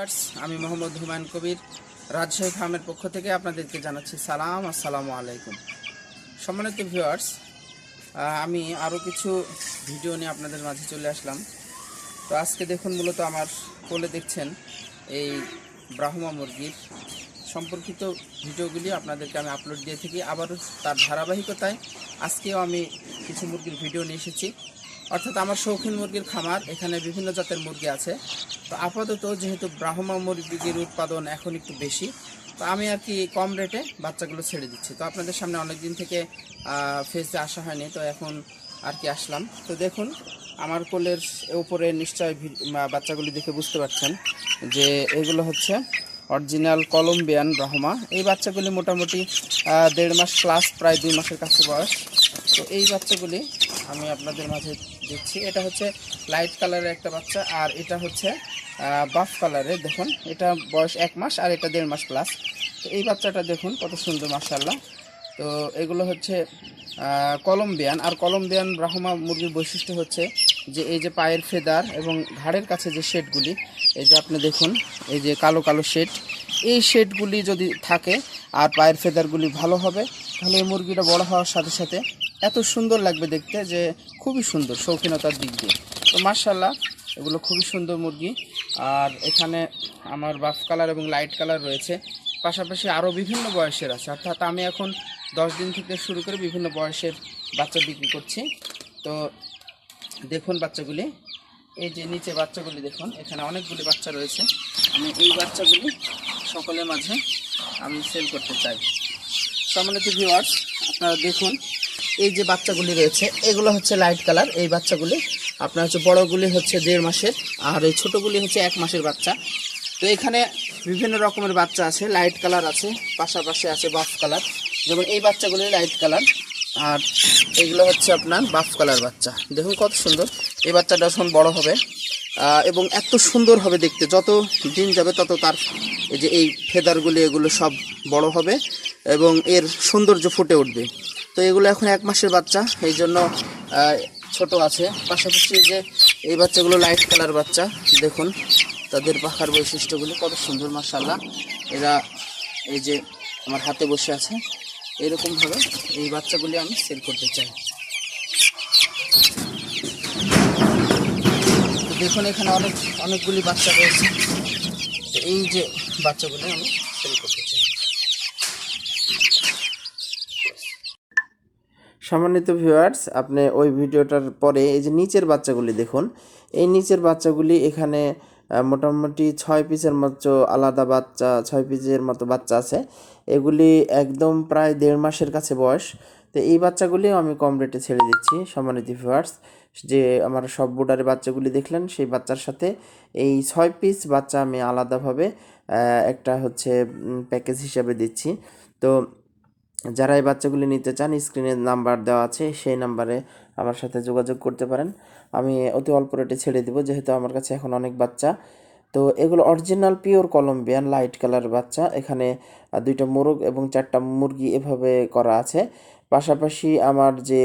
Viewers, আমি মোহাম্মদ হুমায়ুন কবির রাজশাহী ফার্মের পক্ষ থেকে আপনাদেরকে জানাচ্ছি সালাম। আসসালামু আলাইকুম। সম্মানিত ভিউয়ার্স, আমি আরও কিছু ভিডিও নিয়ে আপনাদের মাঝে চলে আসলাম। তো আজকে দেখুন, মূলত আমার কোলে দেখছেন এই ব্রাহ্মা মুরগির সম্পর্কিত ভিডিওগুলি আপনাদেরকে আমি আপলোড দিয়ে থাকি। আবারও তার ধারাবাহিকতায় আজকেও আমি কিছু মুরগির ভিডিও নিয়ে এসেছি। অর্থাৎ আমার শৌখিন মুরগির খামার, এখানে বিভিন্ন জাতের মুরগি আছে। তো আপাতত যেহেতু ব্রাহ্মা মুরগির উৎপাদন এখন একটু বেশি, তো আমি আর কি কম রেটে বাচ্চাগুলো ছেড়ে দিচ্ছি। তো আপনাদের সামনে অনেক দিন থেকে ফেসে আসা হয়নি, তো এখন আর কি আসলাম। তো দেখুন, আমার কোলের উপরে নিশ্চয় বাচ্চাগুলি দেখে বুঝতে পারছেন যে এগুলো হচ্ছে অরিজিনাল কলম্বিয়ান ব্রাহ্মা। এই বাচ্চাগুলি মোটামুটি 1.5 মাস প্লাস, প্রায় 2 মাসের কাছে বয়স। তো এই বাচ্চাগুলি আমি আপনাদের মাঝে দিচ্ছি। এটা হচ্ছে লাইট কালারের একটা বাচ্চা, আর এটা হচ্ছে বাফ কালারের। দেখুন, এটা বয়স 1 মাস আর এটা 1.5 মাস প্লাস। তো এই বাচ্চাটা দেখুন কত সুন্দর, মাশাআল্লাহ। তো এগুলো হচ্ছে কলম্বিয়ান। আর কলম্বিয়ান ব্রাহ্মা মুরগির বৈশিষ্ট্য হচ্ছে যে এই যে পায়ের ফেদার এবং ঘাড়ের কাছে যে শেডগুলি, এই যে আপনি দেখুন, এই যে কালো কালো শেড, এই শেডগুলি যদি থাকে আর পায়ের ফেদারগুলি ভালো হবে, তাহলে এই মুরগিটা বড় হওয়ার সাথে সাথে এত সুন্দর লাগবে দেখতে, যে খুবই সুন্দর শৌখিনতার দিক দিয়ে। তো মাশাআল্লাহ, এগুলো খুবই সুন্দর মুরগি। আর এখানে আমার বাফ কালার এবং লাইট কালার রয়েছে, পাশাপাশি আরও বিভিন্ন বয়সের আছে। অর্থাৎ আমি এখন 10 দিন থেকে শুরু করে বিভিন্ন বয়সের বাচ্চা বিক্রি করছি। তো দেখুন বাচ্চাগুলি, এই যে নিচে বাচ্চাগুলি দেখুন, এখানে অনেকগুলি বাচ্চা রয়েছে। আমি এই বাচ্চাগুলি সকলের মাঝে আমি সেল করতে চাই। সম্মানিত ভিউয়ার্স, আপনারা দেখুন, এই যে বাচ্চাগুলি রয়েছে এগুলো হচ্ছে লাইট কালার। এই বাচ্চাগুলি আপনার হচ্ছে, বড়গুলি হচ্ছে 1.5 মাসের, আর এই ছোটোগুলি হচ্ছে 1 মাসের বাচ্চা। তো এখানে বিভিন্ন রকমের বাচ্চা আছে, লাইট কালার আছে, পাশাপাশি আছে বাফ কালার। যেমন এই বাচ্চাগুলি লাইট কালার, আর এইগুলো হচ্ছে আপনার বাফ কালার বাচ্চা। দেখুন কত সুন্দর। এই বাচ্চাটা যখন বড় হবে এবং এত সুন্দর হবে দেখতে, যত দিন যাবে তত তার এই যে এই ফেদারগুলি এগুলো সব বড় হবে এবং এর সৌন্দর্য ফুটে উঠবে। তো এগুলো এখন 1 মাসের বাচ্চা, এই জন্য ছোট আছে। পাশাপাশি যে এই বাচ্চাগুলো লাইট কালার বাচ্চা, দেখুন তাদের পাখার বৈশিষ্ট্যগুলি কত সুন্দর, মাশাআল্লাহ। এরা এই যে আমার হাতে বসে আছে, এরকমভাবে এই বাচ্চাগুলি আমি সেল করতে চাই। দেখুন এখানে অনেকগুলি বাচ্চা রয়েছে। তো এই যে বাচ্চাগুলি আমি সেল করতে চাই। সম্মানিত ভিউয়ার্স, আপনি ওই ভিডিওটার পরে এই যে নিচের বাচ্চাগুলি দেখুন, এই নিচের বাচ্চাগুলি এখানে মোটামুটি 6 পিসের মতো আলাদা বাচ্চা, 6 পিসের মতো বাচ্চা আছে। এগুলি একদম প্রায় 1.5 মাসের কাছে বয়স। তো এই বাচ্চাগুলিও আমি কম রেটে ছেড়ে দিচ্ছি। সম্মানিত ভিউয়ার্স, যে আমার সব বুডারের বাচ্চাগুলি দেখলেন, সেই বাচ্চার সাথে এই 6 পিস বাচ্চা আমি আলাদাভাবে একটা হচ্ছে প্যাকেজ হিসাবে দিচ্ছি। তো যারা এই বাচ্চাগুলি নিতে চান, স্ক্রিনে নাম্বার দেওয়া আছে, সেই নাম্বারে আমার সাথে যোগাযোগ করতে পারেন। আমি অতি অল্প রেটে ছেড়ে দিব, যেহেতু আমার কাছে এখন অনেক বাচ্চা। তো এগুলো original pure Colombian light colour বাচ্চা। এখানে 2টা মোরগ এবং 4টা মুরগি এভাবে করা আছে। পাশাপাশি আমার যে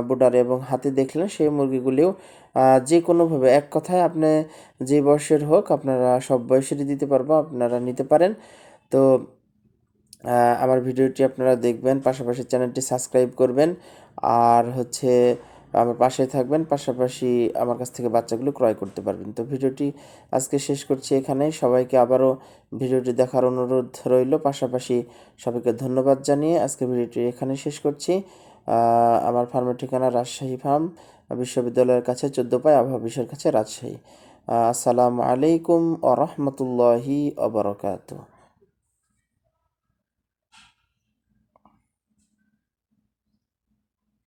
বুডার এবং হাতে দেখলেন, সেই মুরগিগুলিও যে কোনোভাবে, এক কথায় আপনি যে বয়সের হোক, আপনারা সব বয়সেরই দিতে পারবো, আপনারা নিতে পারেন। তো আমার ভিডিওটি আপনারা দেখবেন, পাশাপাশি চ্যানেলটি সাবস্ক্রাইব করবেন, আর হচ্ছে আমার পাশে থাকবেন। পাশাপাশি আমার কাছ থেকে বাচ্চাগুলো ক্রয় করতে পারবেন। তো ভিডিওটি আজকে শেষ করছি এখানে। সবাইকে আবারও ভিডিওটি দেখার অনুরোধ রইল। পাশাপাশি সবাইকে ধন্যবাদ জানিয়ে আজকে ভিডিওটি এখানে শেষ করছি। আমার ফার্মের ঠিকানা রাজশাহী ফার্ম, বিশ্ববিদ্যালয়ের কাছে 14 পাই, আবহাওয়া অফিসের কাছে, রাজশাহী। আসসালামু আলাইকুম ওয়া রাহমাতুল্লাহি ওয়া বারাকাতুহু।